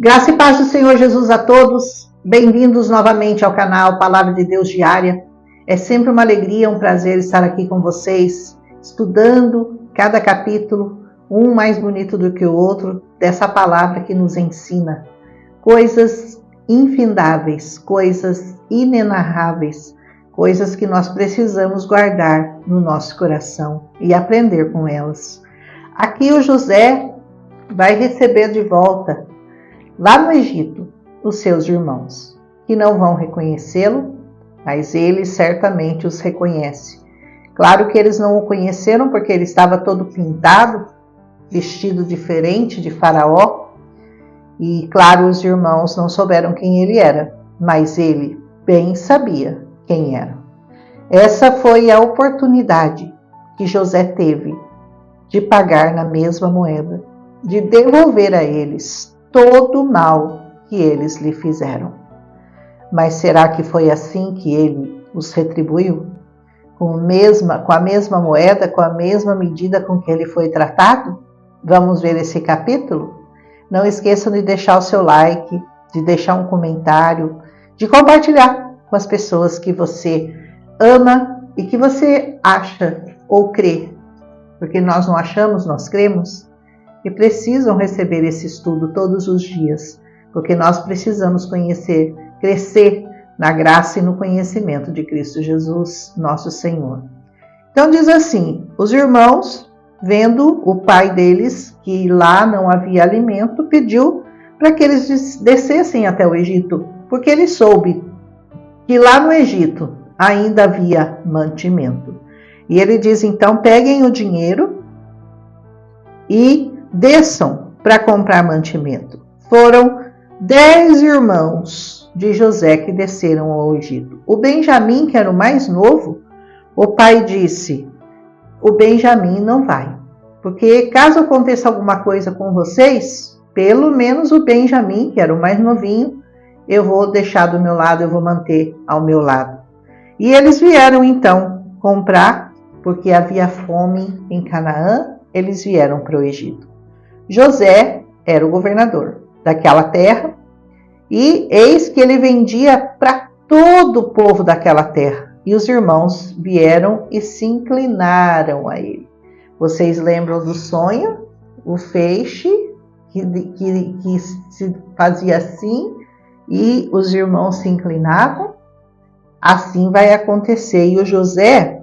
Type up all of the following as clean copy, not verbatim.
Graça e paz do Senhor Jesus a todos. Bem-vindos novamente ao canal Palavra de Deus Diária. É sempre uma alegria, um prazer estar aqui com vocês, estudando cada capítulo, um mais bonito do que o outro, dessa palavra que nos ensina coisas infindáveis, coisas inenarráveis, coisas que nós precisamos guardar no nosso coração e aprender com elas. Aqui o José vai receber de volta, lá no Egito, os seus irmãos, que não vão reconhecê-lo, mas ele certamente os reconhece. Claro que eles não o conheceram porque ele estava todo pintado, vestido diferente de Faraó, e claro, os irmãos não souberam quem ele era, mas ele bem sabia quem era. Essa foi a oportunidade que José teve de pagar na mesma moeda, de devolver a eles todo o mal que eles lhe fizeram. Mas será que foi assim que ele os retribuiu? Com a mesma moeda, com a mesma medida com que ele foi tratado? Vamos ver esse capítulo? Não esqueçam de deixar o seu like, de deixar um comentário, de compartilhar com as pessoas que você ama e que você acha ou crê. Porque nós não achamos, nós cremos. E precisam receber esse estudo todos os dias, porque nós precisamos conhecer, crescer na graça e no conhecimento de Cristo Jesus, nosso Senhor. Então diz assim, os irmãos, vendo o pai deles, que lá não havia alimento, pediu para que eles descessem até o Egito, porque ele soube que lá no Egito ainda havia mantimento. E ele diz, então, peguem o dinheiro e desçam para comprar mantimento. Foram 10 irmãos de José que desceram ao Egito. O Benjamim, que era o mais novo, o pai disse, o Benjamim não vai, porque caso aconteça alguma coisa com vocês, pelo menos o Benjamim, que era o mais novinho, eu vou deixar do meu lado, eu vou manter ao meu lado. E eles vieram então comprar, porque havia fome em Canaã, eles vieram para o Egito. José era o governador daquela terra e eis que ele vendia para todo o povo daquela terra. E os irmãos vieram e se inclinaram a ele. Vocês lembram do sonho? O feixe que se fazia assim e os irmãos se inclinavam? Assim vai acontecer. E o José,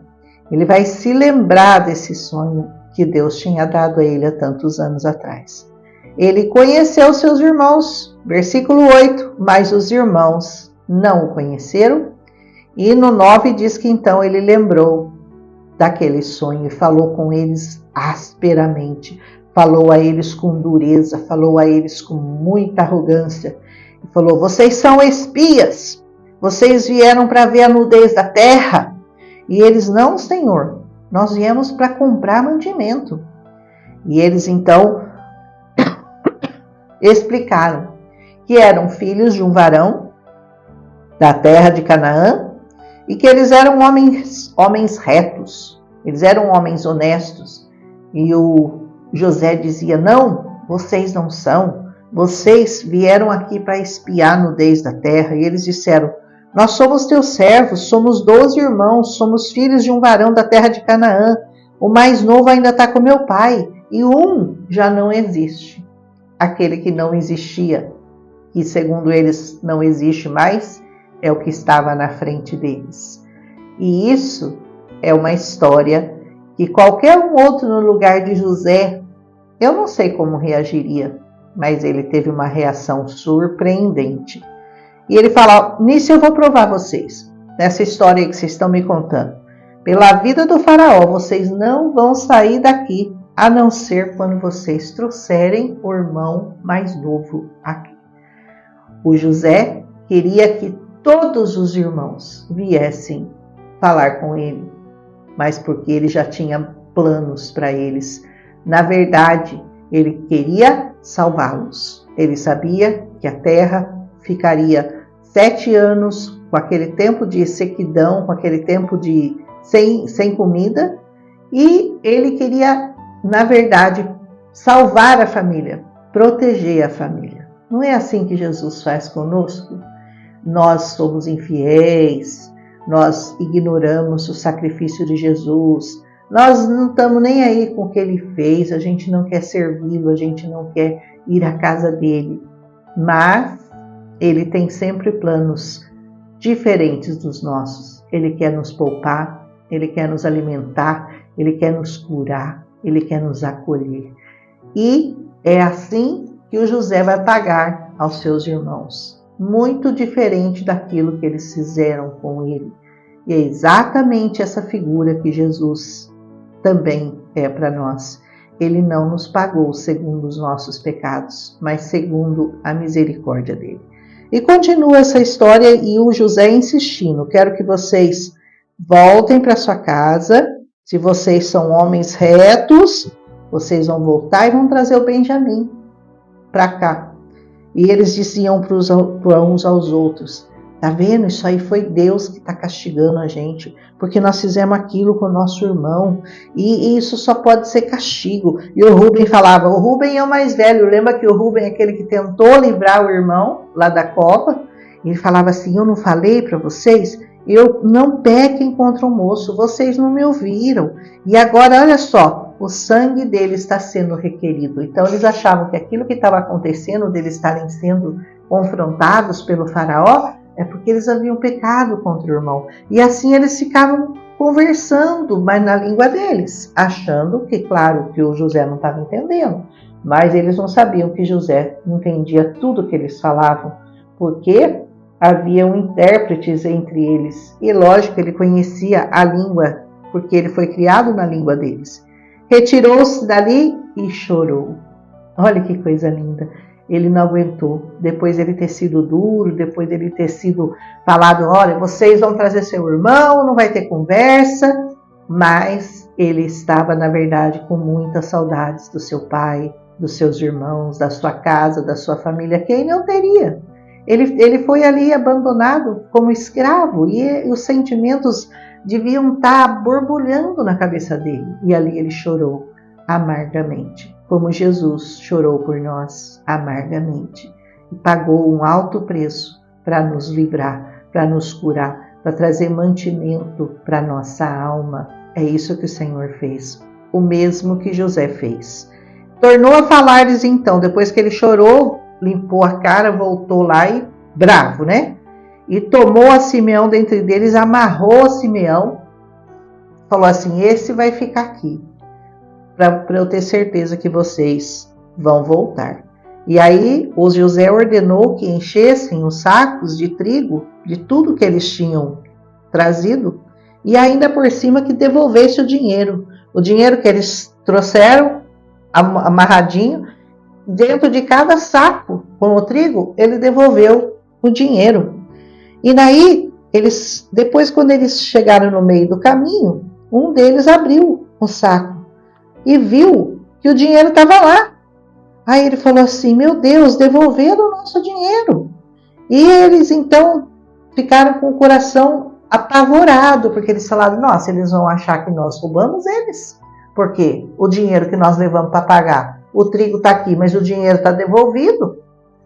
ele vai se lembrar desse sonho que Deus tinha dado a ele há tantos anos atrás. Ele conheceu seus irmãos, versículo 8, mas os irmãos não o conheceram. E no 9 diz que então ele lembrou daquele sonho e falou com eles asperamente, falou a eles com dureza, falou a eles com muita arrogância. E falou, vocês são espias, vocês vieram para ver a nudez da terra. E eles, não, Senhor, nós viemos para comprar mantimento. E eles então explicaram que eram filhos de um varão da terra de Canaã e que eles eram homens retos, eles eram homens honestos. E o José dizia, não, vocês não são, vocês vieram aqui para espiar a nudez da terra. E eles disseram, nós somos teus servos, somos 12 irmãos, somos filhos de um varão da terra de Canaã. O mais novo ainda está com meu pai e um já não existe. Aquele que não existia, e segundo eles não existe mais, é o que estava na frente deles. E isso é uma história que qualquer um outro no lugar de José, eu não sei como reagiria, mas ele teve uma reação surpreendente. E ele fala, nisso eu vou provar vocês, nessa história que vocês estão me contando. Pela vida do faraó, vocês não vão sair daqui, a não ser quando vocês trouxerem o irmão mais novo aqui. O José queria que todos os irmãos viessem falar com ele, mas porque ele já tinha planos para eles. Na verdade, ele queria salvá-los. Ele sabia que a terra ficaria 7 anos com aquele tempo de sequidão, com aquele tempo de sem comida, e ele queria, na verdade, salvar a família, proteger a família. Não é assim que Jesus faz conosco? Nós somos infiéis, nós ignoramos o sacrifício de Jesus, nós não estamos nem aí com o que ele fez, a gente não quer servi-lo, a gente não quer ir à casa dele. Mas ele tem sempre planos diferentes dos nossos. Ele quer nos poupar, ele quer nos alimentar, ele quer nos curar, ele quer nos acolher. E é assim que o José vai pagar aos seus irmãos. Muito diferente daquilo que eles fizeram com ele. E é exatamente essa figura que Jesus também é para nós. Ele não nos pagou segundo os nossos pecados, mas segundo a misericórdia dele. E continua essa história e o José insistindo: quero que vocês voltem para sua casa. Se vocês são homens retos, vocês vão voltar e vão trazer o Benjamim para cá. E eles diziam uns aos outros: tá vendo? Isso aí foi Deus que está castigando a gente, porque nós fizemos aquilo com o nosso irmão, e isso só pode ser castigo. E o Rubem falava: o Rubem é o mais velho, lembra que o Rubem é aquele que tentou livrar o irmão lá da cova? Ele falava assim: eu não falei para vocês? Eu não pequem contra o moço, vocês não me ouviram. E agora, olha só, o sangue dele está sendo requerido. Então eles achavam que aquilo que estava acontecendo, deles estarem sendo confrontados pelo faraó, é porque eles haviam pecado contra o irmão. E assim eles ficavam conversando, mas na língua deles, achando que, claro, que o José não estava entendendo. Mas eles não sabiam que José entendia tudo que eles falavam, porque haviam intérpretes entre eles. E lógico, ele conhecia a língua, porque ele foi criado na língua deles. Retirou-se dali e chorou. Olha que coisa linda. Ele não aguentou. Depois ele ter sido duro, depois ele ter sido falado: olha, vocês vão trazer seu irmão, não vai ter conversa. Mas ele estava, na verdade, com muitas saudades do seu pai, dos seus irmãos, da sua casa, da sua família. Quem não teria? Ele foi ali abandonado como escravo e os sentimentos deviam estar borbulhando na cabeça dele. E ali ele chorou amargamente, como Jesus chorou por nós amargamente. E pagou um alto preço para nos livrar, para nos curar, para trazer mantimento para nossa alma. É isso que o Senhor fez, o mesmo que José fez. Tornou a falar-lhes então, depois que ele chorou, limpou a cara, voltou lá e bravo, né? E tomou a Simeão dentre deles, amarrou a Simeão, falou assim: esse vai ficar aqui, para eu ter certeza que vocês vão voltar. E aí o José ordenou que enchessem os sacos de trigo, de tudo que eles tinham trazido, e ainda por cima que devolvesse o dinheiro que eles trouxeram amarradinho. Dentro de cada saco com o trigo, ele devolveu o dinheiro. E daí, depois quando eles chegaram no meio do caminho, um deles abriu o saco e viu que o dinheiro estava lá. Aí ele falou assim: meu Deus, devolveram o nosso dinheiro. E eles então ficaram com o coração apavorado, porque eles falaram: nossa, eles vão achar que nós roubamos eles. Porque o dinheiro que nós levamos para pagar, o trigo está aqui, mas o dinheiro está devolvido.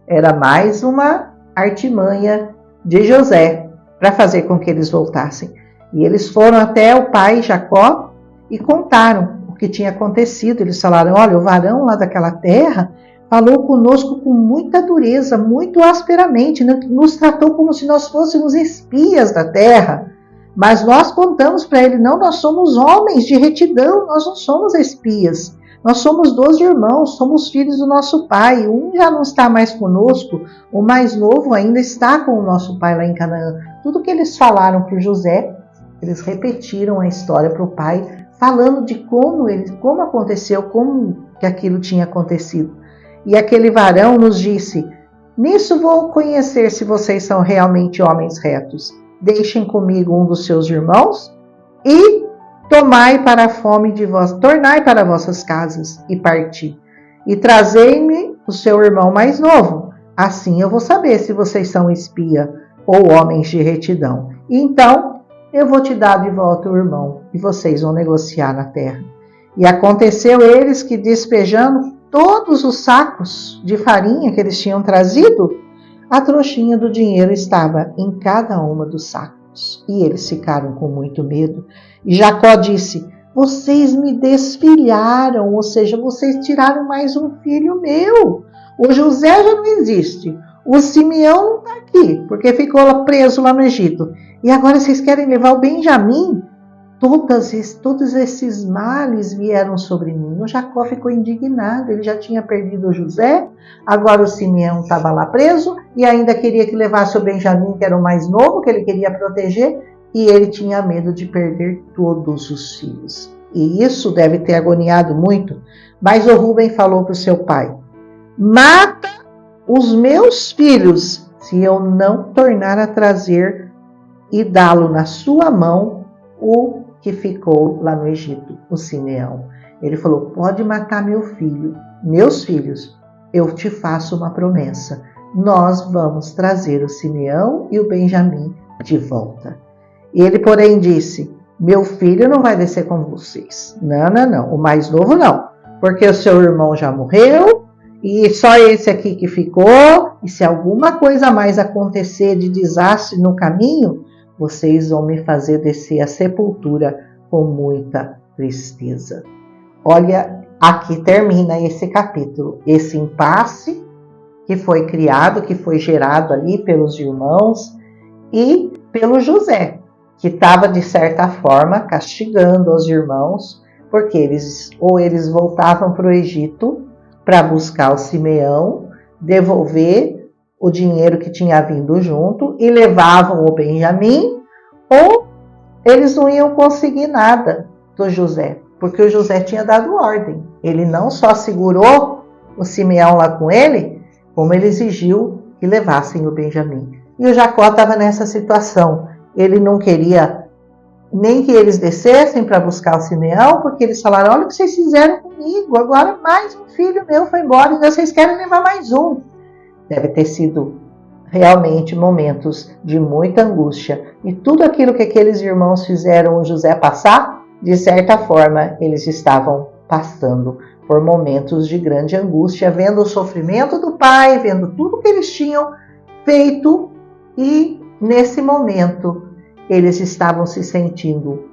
Era mais uma artimanha de José para fazer com que eles voltassem. E eles foram até o pai Jacó e contaram o que tinha acontecido. Eles falaram: olha, o varão lá daquela terra falou conosco com muita dureza, muito asperamente, nos tratou como se nós fôssemos espias da terra. Mas nós contamos para ele: não, nós somos homens de retidão, nós não somos espias. Nós somos 12 irmãos, somos filhos do nosso pai. Um já não está mais conosco, o mais novo ainda está com o nosso pai lá em Canaã. Tudo que eles falaram para José, eles repetiram a história para o pai, falando de como aconteceu, como que aquilo tinha acontecido. E aquele varão nos disse: nisso vou conhecer se vocês são realmente homens retos. Deixem comigo um dos seus irmãos e tornai para vossas casas e parti. E trazei-me o seu irmão mais novo. Assim eu vou saber se vocês são espia ou homens de retidão. E então eu vou te dar de volta o irmão e vocês vão negociar na terra. E aconteceu eles que, despejando todos os sacos de farinha que eles tinham trazido, a trouxinha do dinheiro estava em cada uma dos sacos. E eles ficaram com muito medo. E Jacó disse: vocês me desfilharam, ou seja, vocês tiraram mais um filho meu. O José já não existe. O Simeão não está aqui, porque ficou preso lá no Egito. E agora vocês querem levar o Benjamim? Todos esses males vieram sobre mim. O Jacó ficou indignado, ele já tinha perdido o José, agora o Simeão estava lá preso e ainda queria que levasse o Benjamim, que era o mais novo, que ele queria proteger, e ele tinha medo de perder todos os filhos. E isso deve ter agoniado muito, mas o Rúben falou para o seu pai: mata os meus filhos, se eu não tornar a trazer e dá-lo na sua mão o que ficou lá no Egito, o Simeão. Ele falou: pode matar meu filho, meus filhos, eu te faço uma promessa. Nós vamos trazer o Simeão e o Benjamim de volta. Ele, porém, disse: meu filho não vai descer com vocês. Não, o mais novo não, porque o seu irmão já morreu e só esse aqui que ficou, e se alguma coisa mais acontecer de desastre no caminho, vocês vão me fazer descer à sepultura com muita tristeza. Olha, aqui termina esse capítulo, esse impasse que foi criado, que foi gerado ali pelos irmãos e pelo José, que estava, de certa forma, castigando os irmãos, porque eles voltavam para o Egito para buscar o Simeão, devolver o dinheiro que tinha vindo junto e levavam o Benjamim, ou eles não iam conseguir nada do José, porque o José tinha dado ordem. Ele não só segurou o Simeão lá com ele, como ele exigiu que levassem o Benjamim. E o Jacó estava nessa situação. Ele não queria nem que eles descessem para buscar o Simeão, porque eles falaram: olha o que vocês fizeram comigo, agora mais um filho meu foi embora, ainda vocês querem levar mais um. Deve ter sido realmente momentos de muita angústia. E tudo aquilo que aqueles irmãos fizeram o José passar, de certa forma, eles estavam passando por momentos de grande angústia, vendo o sofrimento do pai, vendo tudo que eles tinham feito, e nesse momento eles estavam se sentindo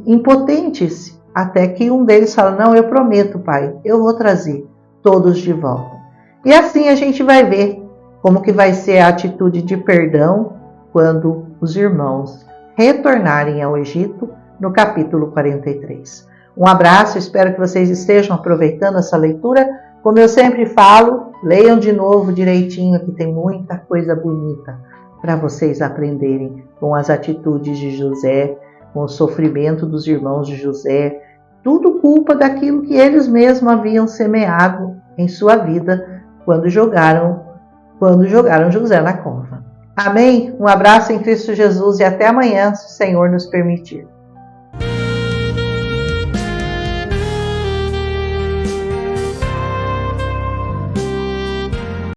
impotentes, até que um deles falou: não, eu prometo, pai, eu vou trazer todos de volta. E assim a gente vai ver como que vai ser a atitude de perdão quando os irmãos retornarem ao Egito, no capítulo 43. Um abraço, espero que vocês estejam aproveitando essa leitura. Como eu sempre falo, leiam de novo direitinho, que tem muita coisa bonita para vocês aprenderem com as atitudes de José, com o sofrimento dos irmãos de José, tudo culpa daquilo que eles mesmos haviam semeado em sua vida quando jogaram José na cova. Amém? Um abraço em Cristo Jesus e até amanhã, se o Senhor nos permitir.